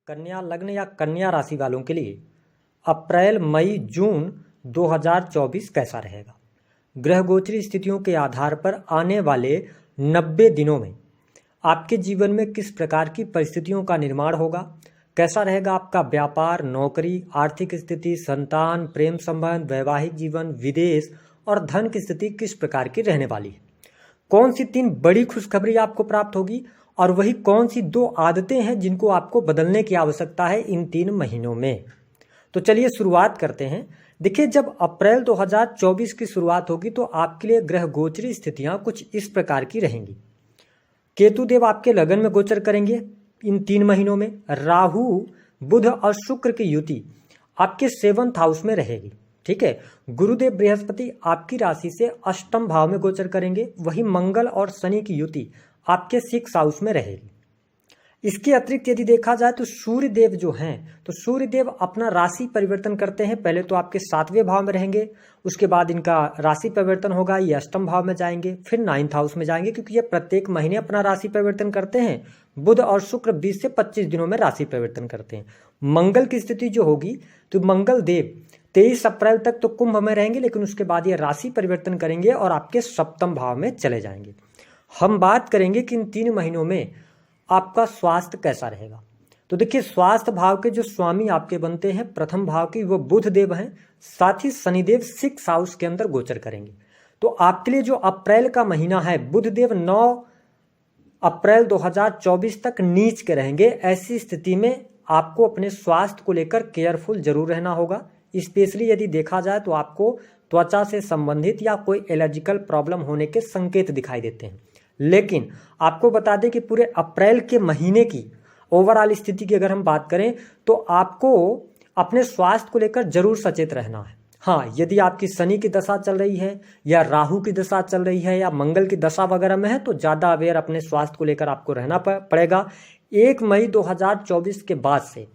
कन्या लग्न या कन्या राशि वालों के लिए अप्रैल मई जून 2024 कैसा रहेगा। ग्रह गोचरी स्थितियों के आधार पर आने वाले 90 दिनों में आपके जीवन में किस प्रकार की परिस्थितियों का निर्माण होगा, कैसा रहेगा आपका व्यापार, नौकरी, आर्थिक स्थिति, संतान, प्रेम संबंध, वैवाहिक जीवन, विदेश और धन की स्थिति किस प्रकार की रहने वाली है। कौन सी 3 बड़ी खुशखबरी आपको प्राप्त होगी और वही कौन सी 2 आदतें हैं जिनको आपको बदलने की आवश्यकता है इन 3 महीनों में। तो चलिए शुरुआत करते हैं। देखिए, जब अप्रैल 2024 की शुरुआत होगी तो आपके लिए ग्रह गोचरी स्थितियां कुछ इस प्रकार की रहेंगी। केतु देव आपके लगन में गोचर करेंगे इन 3 महीनों में। राहु, बुध और शुक्र की युति आपके 7th हाउस में रहेगी। ठीक है। गुरुदेव बृहस्पति आपकी राशि से 8म भाव में गोचर करेंगे। वही मंगल और शनि की युति आपके 6th हाउस में रहेगी। इसके अतिरिक्त यदि देखा जाए तो सूर्य देव जो हैं, तो सूर्य देव अपना राशि परिवर्तन करते हैं। पहले तो आपके 7वें भाव में रहेंगे, उसके बाद इनका राशि परिवर्तन होगा, ये 8म भाव में जाएंगे, फिर 9th हाउस में जाएंगे, क्योंकि ये प्रत्येक महीने अपना राशि परिवर्तन करते हैं। बुध और शुक्र 20 से 25 दिनों में राशि परिवर्तन करते हैं। मंगल की स्थिति जो होगी तो मंगल देव 23 अप्रैल तक तो कुंभ में रहेंगे, लेकिन उसके बाद ये राशि परिवर्तन करेंगे और आपके 7म भाव में चले जाएंगे। हम बात करेंगे कि इन 3 महीनों में आपका स्वास्थ्य कैसा रहेगा। तो देखिए, स्वास्थ्य भाव के जो स्वामी आपके बनते हैं प्रथम भाव की, वो बुध देव हैं। साथ ही शनिदेव 6th हाउस के अंदर गोचर करेंगे। तो आपके लिए जो अप्रैल का महीना है, बुध देव 9 अप्रैल 2024 तक नीच के रहेंगे। ऐसी स्थिति में आपको अपने स्वास्थ्य को लेकर केयरफुल जरूर रहना होगा। स्पेशली यदि देखा जाए तो आपको त्वचा से संबंधित या कोई एलर्जिकल प्रॉब्लम होने के संकेत दिखाई देते हैं। लेकिन आपको बता दें कि पूरे अप्रैल के महीने की ओवरऑल स्थिति की अगर हम बात करें तो आपको अपने स्वास्थ्य को लेकर जरूर सचेत रहना है। हाँ, यदि आपकी शनि की दशा चल रही है या राहु की दशा चल रही है या मंगल की दशा वगैरह में है तो ज़्यादा अवेयर अपने स्वास्थ्य को लेकर आपको रहना पड़ेगा। 1 मई 2024 के बाद से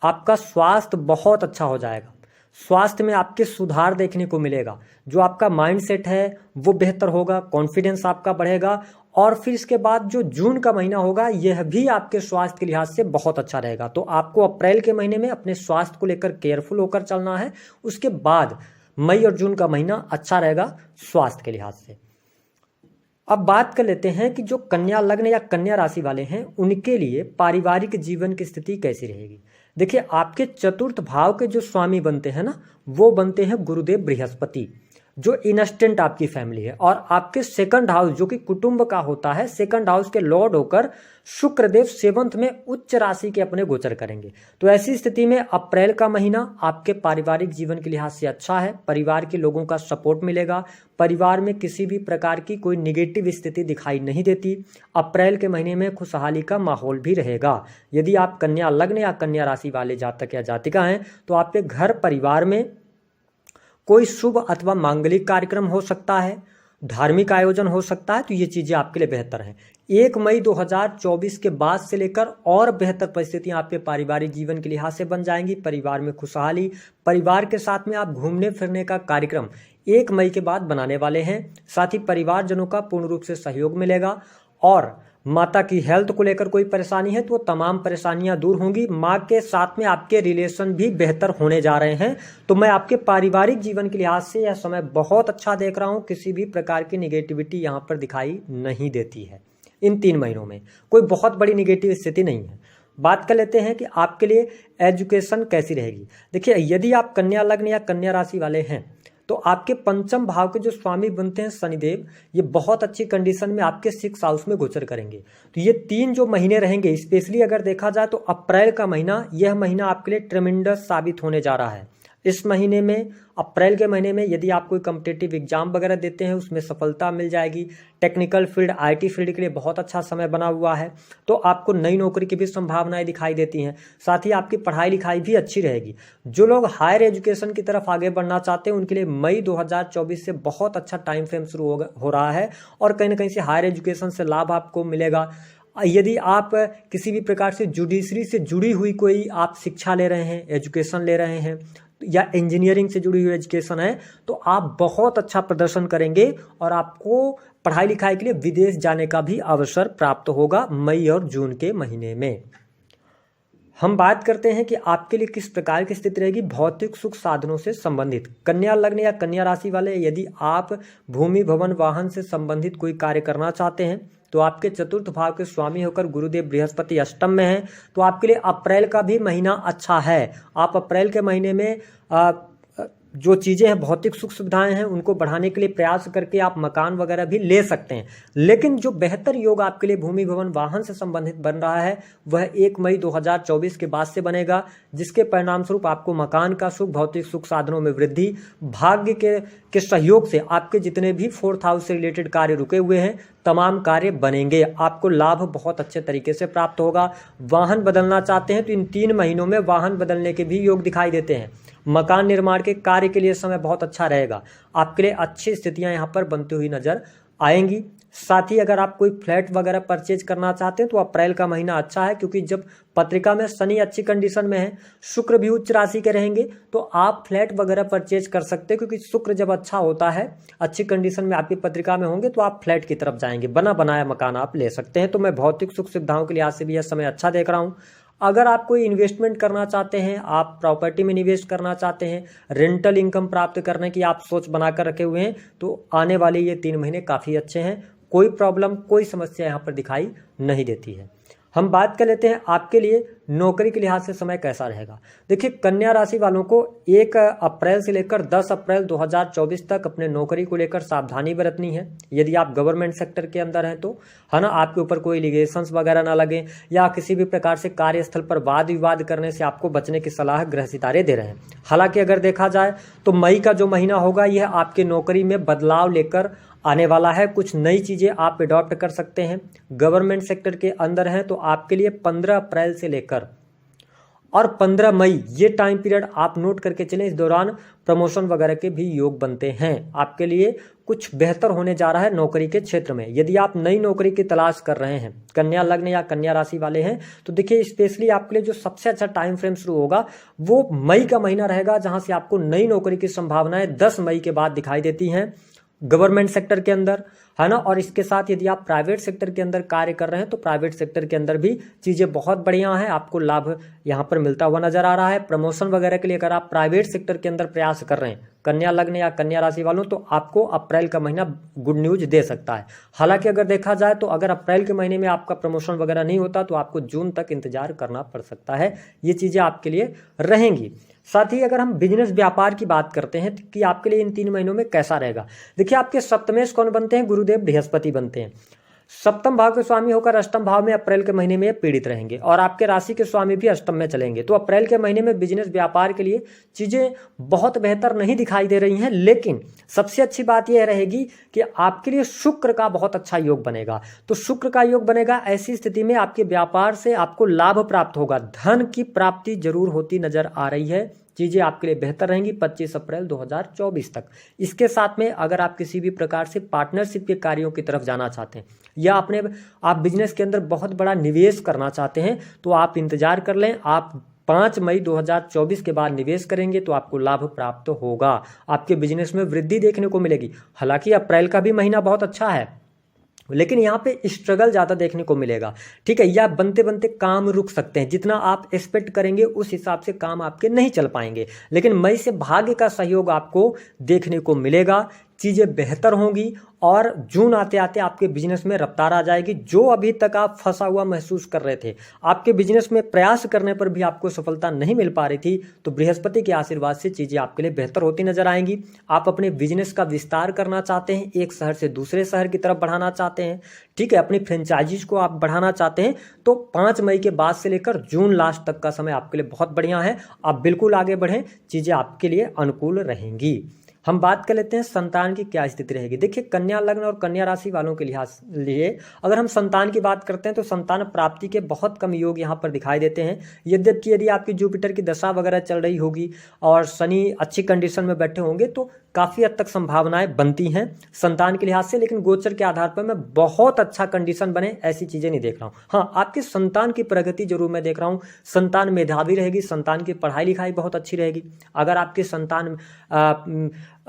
आपका स्वास्थ्य बहुत अच्छा हो जाएगा। स्वास्थ्य में आपके सुधार देखने को मिलेगा। जो आपका माइंडसेट है वो बेहतर होगा, कॉन्फिडेंस आपका बढ़ेगा। और फिर इसके बाद जो जून का महीना होगा यह भी आपके स्वास्थ्य के लिहाज से बहुत अच्छा रहेगा। तो आपको अप्रैल के महीने में अपने स्वास्थ्य को लेकर केयरफुल होकर चलना है। उसके बाद मई और जून का महीना अच्छा रहेगा स्वास्थ्य के लिहाज से। अब बात कर लेते हैं कि जो कन्या लग्न या कन्या राशि वाले हैं उनके लिए पारिवारिक जीवन की स्थिति कैसी रहेगी। देखिए, आपके 4th भाव के जो स्वामी बनते हैं ना, वो बनते हैं गुरुदेव बृहस्पति, जो इंस्टेंट आपकी फैमिली है। और आपके 2nd हाउस जो कि कुटुंब का होता है, 2nd हाउस के लॉर्ड होकर शुक्रदेव 7th में उच्च राशि के अपने गोचर करेंगे। तो ऐसी स्थिति में अप्रैल का महीना आपके पारिवारिक जीवन के लिहाज से अच्छा है। परिवार के लोगों का सपोर्ट मिलेगा। परिवार में किसी भी प्रकार की कोई निगेटिव स्थिति दिखाई नहीं देती। अप्रैल के महीने में खुशहाली का माहौल भी रहेगा। यदि आप कन्या लग्न या कन्या राशि वाले जातक या जातिका हैं तो आपके घर परिवार में कोई शुभ अथवा मांगलिक कार्यक्रम हो सकता है, धार्मिक आयोजन हो सकता है, तो ये चीजें आपके लिए बेहतर हैं। 1 मई 2024 के बाद से लेकर और बेहतर परिस्थितियां आपके पारिवारिक जीवन के लिहाज से बन जाएंगी। परिवार में खुशहाली, परिवार के साथ में आप घूमने फिरने का कार्यक्रम 1 मई के बाद बनाने वाले हैं। साथ ही परिवारजनों का पूर्ण रूप से सहयोग मिलेगा। और माता की हेल्थ को लेकर कोई परेशानी है तो वो तमाम परेशानियां दूर होंगी। माँ के साथ में आपके रिलेशन भी बेहतर होने जा रहे हैं। तो मैं आपके पारिवारिक जीवन के लिहाज से यह समय बहुत अच्छा देख रहा हूँ। किसी भी प्रकार की निगेटिविटी यहाँ पर दिखाई नहीं देती है। इन 3 महीनों में कोई बहुत बड़ी निगेटिव स्थिति नहीं है। बात कर लेते हैं कि आपके लिए एजुकेशन कैसी रहेगी। देखिए, यदि आप कन्या लग्न या कन्या राशि वाले हैं तो आपके 5म भाव के जो स्वामी बनते हैं शनिदेव, ये बहुत अच्छी कंडीशन में आपके 6th हाउस में गोचर करेंगे। तो ये 3 जो महीने रहेंगे, स्पेशली अगर देखा जाए तो अप्रैल का महीना, यह महीना आपके लिए ट्रेमेंडस साबित होने जा रहा है। इस महीने में, अप्रैल के महीने में यदि आप कोई कॉम्पिटिटिव एग्जाम वगैरह देते हैं उसमें सफलता मिल जाएगी। टेक्निकल फील्ड, IT फील्ड के लिए बहुत अच्छा समय बना हुआ है। तो आपको नई नौकरी की भी संभावनाएं दिखाई देती हैं। साथ ही आपकी पढ़ाई लिखाई भी अच्छी रहेगी। जो लोग हायर एजुकेशन की तरफ आगे बढ़ना चाहते हैं उनके लिए मई 2024 से बहुत अच्छा टाइम फ्रेम शुरू हो रहा है और कहीं ना कहीं से हायर एजुकेशन से लाभ आपको मिलेगा। यदि आप किसी भी प्रकार से जुडिशरी से जुड़ी हुई कोई आप शिक्षा ले रहे हैं, एजुकेशन ले रहे हैं या इंजीनियरिंग से जुड़ी हुई एजुकेशन है तो आप बहुत अच्छा प्रदर्शन करेंगे और आपको पढ़ाई लिखाई के लिए विदेश जाने का भी अवसर प्राप्त होगा मई और जून के महीने में। हम बात करते हैं कि आपके लिए किस प्रकार की स्थिति रहेगी भौतिक सुख साधनों से संबंधित। कन्या लग्न या कन्या राशि वाले यदि आप भूमि भवन वाहन से संबंधित कोई कार्य करना चाहते हैं तो आपके चतुर्थ भाव के स्वामी होकर गुरुदेव बृहस्पति अष्टम में हैं, तो आपके लिए अप्रैल का भी महीना अच्छा है। आप अप्रैल के महीने में जो चीज़ें हैं भौतिक सुख सुविधाएं हैं उनको बढ़ाने के लिए प्रयास करके आप मकान वगैरह भी ले सकते हैं। लेकिन जो बेहतर योग आपके लिए भूमि भवन वाहन से संबंधित बन रहा है वह 1 मई 2024 के बाद से बनेगा, जिसके परिणाम स्वरूप आपको मकान का सुख, भौतिक सुख साधनों में वृद्धि, भाग्य के सहयोग से आपके जितने भी 4th हाउस से रिलेटेड कार्य रुके हुए हैं तमाम कार्य बनेंगे। आपको लाभ बहुत अच्छे तरीके से प्राप्त होगा। वाहन बदलना चाहते हैं तो इन 3 महीनों में वाहन बदलने के भी योग दिखाई देते हैं। मकान निर्माण के कार्य के लिए समय बहुत अच्छा रहेगा। आपके लिए अच्छी स्थितियां यहाँ पर बनती हुई नजर आएंगी। साथ ही अगर आप कोई फ्लैट वगैरह परचेज करना चाहते हैं तो अप्रैल का महीना अच्छा है, क्योंकि जब पत्रिका में शनि अच्छी कंडीशन में है, शुक्र भी उच्च राशि के रहेंगे तो आप फ्लैट वगैरह परचेज कर सकते हैं, क्योंकि शुक्र जब अच्छा होता है, अच्छी कंडीशन में आपकी पत्रिका में होंगे तो आप फ्लैट की तरफ जाएंगे, बना बनाया मकान आप ले सकते हैं। तो मैं भौतिक सुख सुविधाओं के लिहाज से भी यह समय अच्छा देख रहा हूँ। अगर आप कोई इन्वेस्टमेंट करना चाहते हैं, आप प्रॉपर्टी में निवेश करना चाहते हैं, रेंटल इनकम प्राप्त करने की आप सोच बनाकर रखे हुए हैं, तो आने वाले ये 3 महीने काफ़ी अच्छे हैं। कोई प्रॉब्लम, कोई समस्या यहाँ पर दिखाई नहीं देती है। हम बात कर लेते हैं आपके लिए नौकरी के लिहाज से समय कैसा रहेगा। देखिए, कन्या राशि वालों को 1 अप्रैल से लेकर 10 अप्रैल 2024 तक अपने नौकरी को लेकर सावधानी बरतनी है। यदि आप गवर्नमेंट सेक्टर के अंदर हैं तो है ना, आपके ऊपर कोई लिगेशंस वगैरह ना लगे या किसी भी प्रकार से कार्यस्थल पर वाद विवाद करने से आपको बचने की सलाह ग्रह सितारे दे रहे हैं। हालांकि अगर देखा जाए तो मई का जो महीना होगा यह आपके नौकरी में बदलाव लेकर आने वाला है। कुछ नई चीज़ें आप अडॉप्ट कर सकते हैं। गवर्नमेंट सेक्टर के अंदर हैं तो आपके लिए 15 अप्रैल से लेकर और 15 मई ये टाइम पीरियड आप नोट करके चलें। इस दौरान प्रमोशन वगैरह के भी योग बनते हैं। आपके लिए कुछ बेहतर होने जा रहा है नौकरी के क्षेत्र में। यदि आप नई नौकरी की तलाश कर रहे हैं, कन्या लग्न या कन्या राशि वाले हैं, तो देखिए स्पेशली आपके लिए जो सबसे अच्छा टाइम फ्रेम शुरू होगा वो मई का महीना रहेगा, जहां से आपको नई नौकरी की संभावनाएं 10 मई के बाद दिखाई देती हैं गवर्नमेंट सेक्टर के अंदर, है ना। और इसके साथ यदि आप प्राइवेट सेक्टर के अंदर कार्य कर रहे हैं तो प्राइवेट सेक्टर के अंदर भी चीज़ें बहुत बढ़िया हैं, आपको लाभ यहाँ पर मिलता हुआ नजर आ रहा है। प्रमोशन वगैरह के लिए अगर आप प्राइवेट सेक्टर के अंदर प्रयास कर रहे हैं कन्या लग्न या कन्या राशि वालों, तो आपको अप्रैल का महीना गुड न्यूज दे सकता है। हालांकि अगर देखा जाए तो अगर अप्रैल के महीने में आपका प्रमोशन वगैरह नहीं होता तो आपको जून तक इंतजार करना पड़ सकता है। ये चीज़ें आपके लिए रहेंगी। साथ ही अगर हम बिजनेस व्यापार की बात करते हैं कि आपके लिए इन 3 महीनों में कैसा रहेगा। देखिए, आपके सप्तमेश कौन बनते हैं? गुरुदेव बृहस्पति बनते हैं। सप्तम भाव के स्वामी होकर अष्टम भाव में अप्रैल के महीने में पीड़ित रहेंगे और आपके राशि के स्वामी भी अष्टम में चलेंगे। तो अप्रैल के महीने में बिजनेस व्यापार के लिए चीजें बहुत बेहतर नहीं दिखाई दे रही हैं, लेकिन सबसे अच्छी बात यह रहेगी कि आपके लिए शुक्र का बहुत अच्छा योग बनेगा। तो शुक्र का योग बनेगा, ऐसी स्थिति में आपके व्यापार से आपको लाभ प्राप्त होगा, धन की प्राप्ति जरूर होती नजर आ रही है। चीजें आपके लिए बेहतर रहेंगी 25 अप्रैल 2024 तक। इसके साथ में अगर आप किसी भी प्रकार से पार्टनरशिप के कार्यों की तरफ जाना चाहते हैं या आप बिजनेस के अंदर बहुत बड़ा निवेश करना चाहते हैं तो आप इंतजार कर लें। आप 5 मई 2024 के बाद निवेश करेंगे तो आपको लाभ प्राप्त होगा, आपके बिजनेस में वृद्धि देखने को मिलेगी। हालांकि अप्रैल का भी महीना बहुत अच्छा है, लेकिन यहाँ पे स्ट्रगल ज़्यादा देखने को मिलेगा। ठीक है, या बनते बनते काम रुक सकते हैं, जितना आप एक्सपेक्ट करेंगे उस हिसाब से काम आपके नहीं चल पाएंगे। लेकिन मई से भाग्य का सहयोग आपको देखने को मिलेगा, चीज़ें बेहतर होंगी और जून आते आते आपके बिजनेस में रफ्तार आ जाएगी। जो अभी तक आप फंसा हुआ महसूस कर रहे थे, आपके बिजनेस में प्रयास करने पर भी आपको सफलता नहीं मिल पा रही थी, तो बृहस्पति के आशीर्वाद से चीज़ें आपके लिए बेहतर होती नजर आएंगी। आप अपने बिजनेस का विस्तार करना चाहते हैं, एक शहर से दूसरे शहर की तरफ बढ़ाना चाहते हैं, ठीक है, अपनी फ्रेंचाइजीज को आप बढ़ाना चाहते हैं, तो 5 मई के बाद से लेकर जून लास्ट तक का समय आपके लिए बहुत बढ़िया है। आप बिल्कुल आगे बढ़ें, चीज़ें आपके लिए अनुकूल रहेंगी। हम बात कर लेते हैं संतान की क्या स्थिति रहेगी। देखिए, कन्या लग्न और कन्या राशि वालों के लिहाज लिए अगर हम संतान की बात करते हैं तो संतान प्राप्ति के बहुत कम योग यहाँ पर दिखाई देते हैं। यद्यपि यदि आपकी जुपिटर की दशा वगैरह चल रही होगी और शनि अच्छी कंडीशन में बैठे होंगे तो काफ़ी हद तक संभावनाएं बनती हैं संतान के लिहाज से, लेकिन गोचर के आधार पर मैं बहुत अच्छा कंडीशन बने ऐसी चीज़ें नहीं देख रहा हूँ। हाँ, आपके संतान की प्रगति जरूर मैं देख रहा हूँ। संतान मेधावी रहेगी, संतान की पढ़ाई लिखाई बहुत अच्छी रहेगी। अगर आपके संतान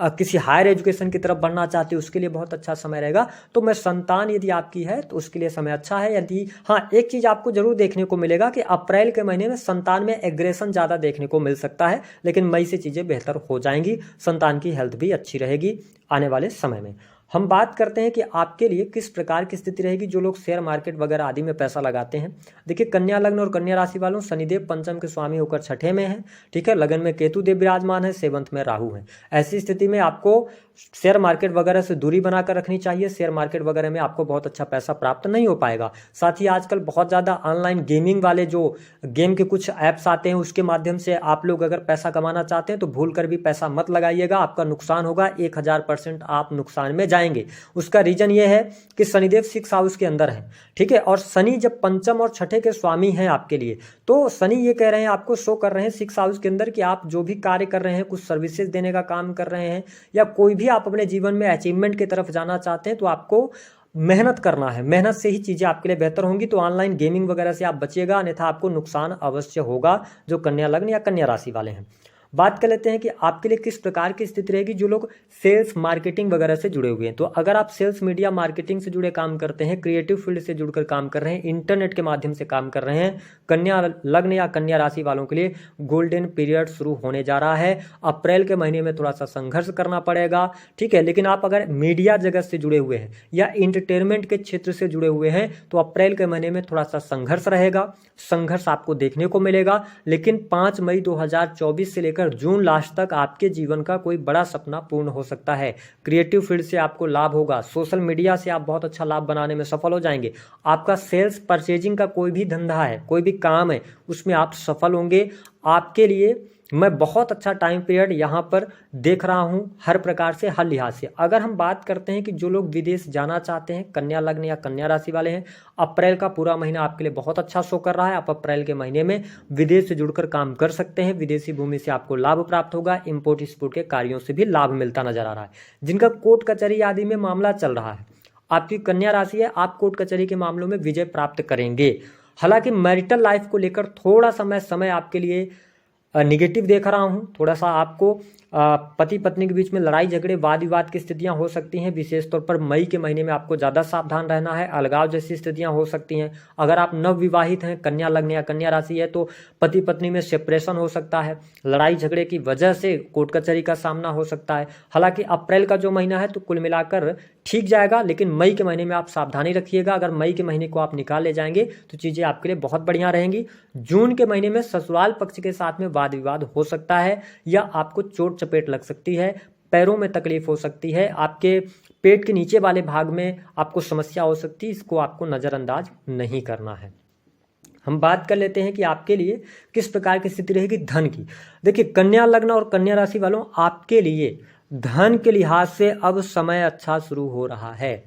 किसी हायर एजुकेशन की तरफ बढ़ना चाहते हो उसके लिए बहुत अच्छा समय रहेगा। तो मैं संतान यदि आपकी है तो उसके लिए समय अच्छा है। यदि हाँ, एक चीज़ आपको जरूर देखने को मिलेगा कि अप्रैल के महीने में संतान में एग्रेशन ज़्यादा देखने को मिल सकता है, लेकिन मई से चीज़ें बेहतर हो जाएंगी, संतान की हेल्थ भी अच्छी रहेगी आने वाले समय में। हम बात करते हैं कि आपके लिए किस प्रकार की स्थिति रहेगी जो लोग शेयर मार्केट वगैरह आदि में पैसा लगाते हैं। देखिए, कन्या लग्न और कन्या राशि वालों, शनिदेव पंचम के स्वामी होकर छठे में है, ठीक है। लगन में केतु देव विराजमान है, सेवंथ में राहु है। ऐसी स्थिति में आपको शेयर मार्केट वगैरह से दूरी बनाकर रखनी चाहिए। शेयर मार्केट वगैरह में आपको बहुत अच्छा पैसा प्राप्त नहीं हो पाएगा। साथ ही आजकल बहुत ज़्यादा ऑनलाइन गेमिंग वाले जो गेम के कुछ ऐप्स आते हैं उसके माध्यम से आप लोग अगर पैसा कमाना चाहते हैं तो भूल कर भी पैसा मत लगाइएगा, आपका नुकसान होगा। 1000% आप नुकसान में जाएंगे। उसका रीजन ये है कि शनिदेव 6 हाउस के अंदर है, ठीक है। और शनि जब पंचम और छठे के स्वामी हैं आपके लिए, तो शनि ये कह रहे हैं, आपको शो कर रहे हैं 6 हाउस के अंदर कि आप जो भी कार्य कर रहे हैं, कुछ सर्विसेज देने का काम कर रहे हैं या कोई भी आप अपने जीवन में अचीवमेंट की तरफ जाना चाहते हैं, तो आपको मेहनत करना है। मेहनत से ही चीज़ें आपके लिए बेहतर होंगी। तो ऑनलाइन गेमिंग वगैरह से आप बचिएगा, अन्यथा आपको नुकसान अवश्य होगा जो कन्या लग्न या कन्या राशि वाले हैं। बात कर लेते हैं कि आपके लिए किस प्रकार की स्थिति रहेगी जो लोग सेल्स मार्केटिंग वगैरह से जुड़े हुए हैं। तो अगर आप सेल्स मीडिया मार्केटिंग से जुड़े काम करते हैं, क्रिएटिव फील्ड से जुड़कर काम कर रहे हैं, इंटरनेट के माध्यम से काम कर रहे हैं, कन्या लग्न या कन्या राशि वालों के लिए गोल्डन पीरियड शुरू होने जा रहा है। अप्रैल के महीने में थोड़ा सा संघर्ष करना पड़ेगा, ठीक है। लेकिन आप अगर मीडिया जगत से जुड़े हुए हैं या इंटरटेनमेंट के क्षेत्र से जुड़े हुए हैं तो अप्रैल के महीने में थोड़ा सा संघर्ष रहेगा, संघर्ष आपको देखने को मिलेगा। लेकिन 5 मई 2024 से लेकर जून लास्ट तक आपके जीवन का कोई बड़ा सपना पूर्ण हो सकता है। क्रिएटिव फील्ड से आपको लाभ होगा, सोशल मीडिया से आप बहुत अच्छा लाभ बनाने में सफल हो जाएंगे। आपका सेल्स परचेजिंग का कोई भी धंधा है, कोई भी काम है, उसमें आप सफल होंगे। आपके लिए मैं बहुत अच्छा टाइम पीरियड यहाँ पर देख रहा हूँ हर प्रकार से, हर लिहाज से। अगर हम बात करते हैं कि जो लोग विदेश जाना चाहते हैं, कन्या लग्न या कन्या राशि वाले हैं, अप्रैल का पूरा महीना आपके लिए बहुत अच्छा शो कर रहा है। आप अप्रैल के महीने में विदेश से जुड़कर काम कर सकते हैं। विदेशी भूमि से आपको लाभ प्राप्त होगा। इम्पोर्ट एक्सपोर्ट के कार्यों से भी लाभ मिलता नजर आ रहा है। जिनका कोर्ट कचहरी आदि में मामला चल रहा है, आपकी कन्या राशि है, आप कोर्ट कचहरी के मामलों में विजय प्राप्त करेंगे। हालांकि मैरिटल लाइफ को लेकर थोड़ा सा मैं समय आपके लिए निगेटिव देख रहा हूं। थोड़ा सा आपको पति पत्नी के बीच में लड़ाई झगड़े वाद विवाद की स्थितियां हो सकती हैं। विशेष तौर पर मई के महीने में आपको ज़्यादा सावधान रहना है। अलगाव जैसी स्थितियां हो सकती हैं। अगर आप नव विवाहित हैं, कन्या लग्न या कन्या राशि है, तो पति पत्नी में सेपरेशन हो सकता है। लड़ाई झगड़े की वजह से कोर्ट कचहरी का सामना हो सकता है। हालांकि अप्रैल का जो महीना है तो कुल मिलाकर ठीक जाएगा, लेकिन मई के महीने में आप सावधानी रखिएगा। अगर मई के महीने को आप निकाल ले जाएंगे तो चीज़ें आपके लिए बहुत बढ़िया रहेंगी। जून के महीने में ससुराल पक्ष के साथ में वाद विवाद हो सकता है या आपको चोट चपेट लग सकती है, पैरों में तकलीफ हो सकती है, आपके पेट के नीचे वाले भाग में आपको समस्या हो सकती है। इसको आपको नज़रअंदाज नहीं करना है। हम बात कर लेते हैं कि आपके लिए किस प्रकार की स्थिति रहेगी धन की। देखिए, कन्या लग्न और कन्या राशि वालों, आपके लिए धन के लिहाज से अब समय अच्छा शुरू हो रहा है।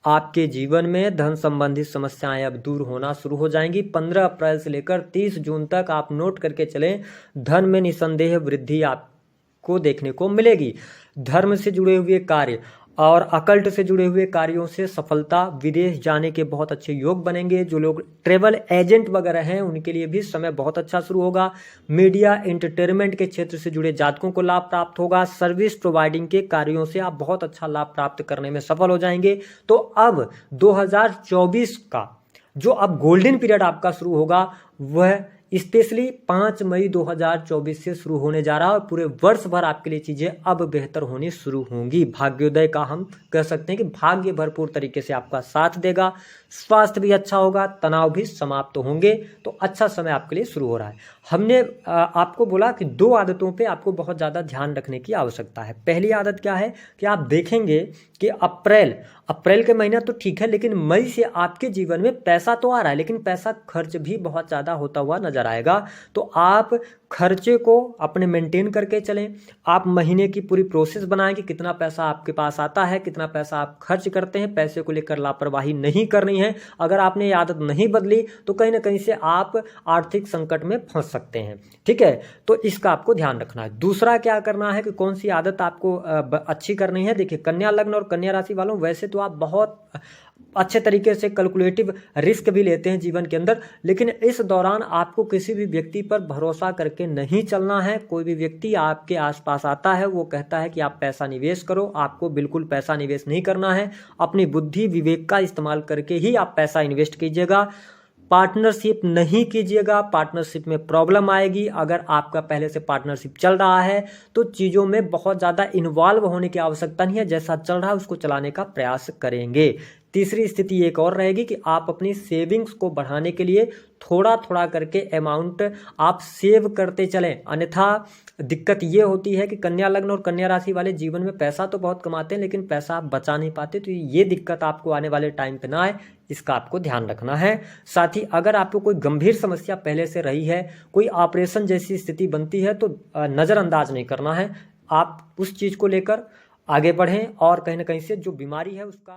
आपके जीवन में धन संबंधित समस्याएं अब दूर होना शुरू हो जाएंगी। 15 अप्रैल से लेकर 30 जून तक आप नोट करके चलें, धन में निसंदेह वृद्धि आपको देखने को मिलेगी। धर्म से जुड़े हुए कार्य और अकल्ट से जुड़े हुए कार्यों से सफलता, विदेश जाने के बहुत अच्छे योग बनेंगे। जो लोग ट्रेवल एजेंट वगैरह हैं उनके लिए भी समय बहुत अच्छा शुरू होगा। मीडिया एंटरटेनमेंट के क्षेत्र से जुड़े जातकों को लाभ प्राप्त होगा। सर्विस प्रोवाइडिंग के कार्यों से आप बहुत अच्छा लाभ प्राप्त करने में सफल हो जाएंगे। तो अब 2024 का जो अब गोल्डन पीरियड आपका शुरू होगा वह स्पेशली 5 मई 2024 से शुरू होने जा रहा है और पूरे वर्ष भर आपके लिए चीजें अब बेहतर होनी शुरू होंगी। भाग्योदय का हम कह सकते हैं कि भाग्य भरपूर तरीके से आपका साथ देगा। स्वास्थ्य भी अच्छा होगा, तनाव भी समाप्त होंगे। तो अच्छा समय आपके लिए शुरू हो रहा है। हमने आपको बोला कि 2 आदतों पे आपको बहुत ज़्यादा ध्यान रखने की आवश्यकता है। पहली आदत क्या है कि आप देखेंगे कि अप्रैल के महीना तो ठीक है, लेकिन मई से आपके जीवन में पैसा तो आ रहा है, लेकिन पैसा खर्च भी बहुत ज़्यादा होता हुआ नजर आएगा। तो आप खर्चे को अपने मेंटेन करके चलें। आप महीने की पूरी प्रोसेस बनाएं कि कितना पैसा आपके पास आता है, कितना पैसा आप खर्च करते हैं। पैसे को लेकर लापरवाही नहीं करनी है। अगर आपने ये आदत नहीं बदली तो कहीं ना कहीं से आप आर्थिक संकट में फंस सकते हैं, ठीक है। तो इसका आपको ध्यान रखना है। दूसरा क्या करना है कि कौन सी आदत आपको अच्छी करनी है। देखिए, कन्या लग्न और कन्या राशि वालों, वैसे तो आप बहुत अच्छे तरीके से कैलकुलेटिव रिस्क भी लेते हैं जीवन के अंदर, लेकिन इस दौरान आपको किसी भी व्यक्ति पर भरोसा करके नहीं चलना है। कोई भी व्यक्ति आपके आसपास आता है, वो कहता है कि आप पैसा निवेश करो, आपको बिल्कुल पैसा निवेश नहीं करना है। अपनी बुद्धि विवेक का इस्तेमाल करके ही आप पैसा इन्वेस्ट कीजिएगा। पार्टनरशिप नहीं कीजिएगा, पार्टनरशिप में प्रॉब्लम आएगी। अगर आपका पहले से पार्टनरशिप चल रहा है तो चीज़ों में बहुत ज़्यादा इन्वॉल्व होने की आवश्यकता नहीं है, जैसा चल रहा है उसको चलाने का प्रयास करेंगे। तीसरी स्थिति एक और रहेगी कि आप अपनी सेविंग्स को बढ़ाने के लिए थोड़ा थोड़ा करके अमाउंट आप सेव करते चलें, अन्यथा दिक्कत ये होती है कि कन्या लग्न और कन्या राशि वाले जीवन में पैसा तो बहुत कमाते हैं लेकिन पैसा आप बचा नहीं पाते, तो ये दिक्कत आपको आने वाले टाइम पे ना आए, इसका आपको ध्यान रखना है। साथ ही अगर आपको कोई गंभीर समस्या पहले से रही है, कोई ऑपरेशन जैसी स्थिति बनती है, तो नज़रअंदाज नहीं करना है। आप उस चीज़ को लेकर आगे बढ़ें और कहीं ना कहीं से जो बीमारी है उसका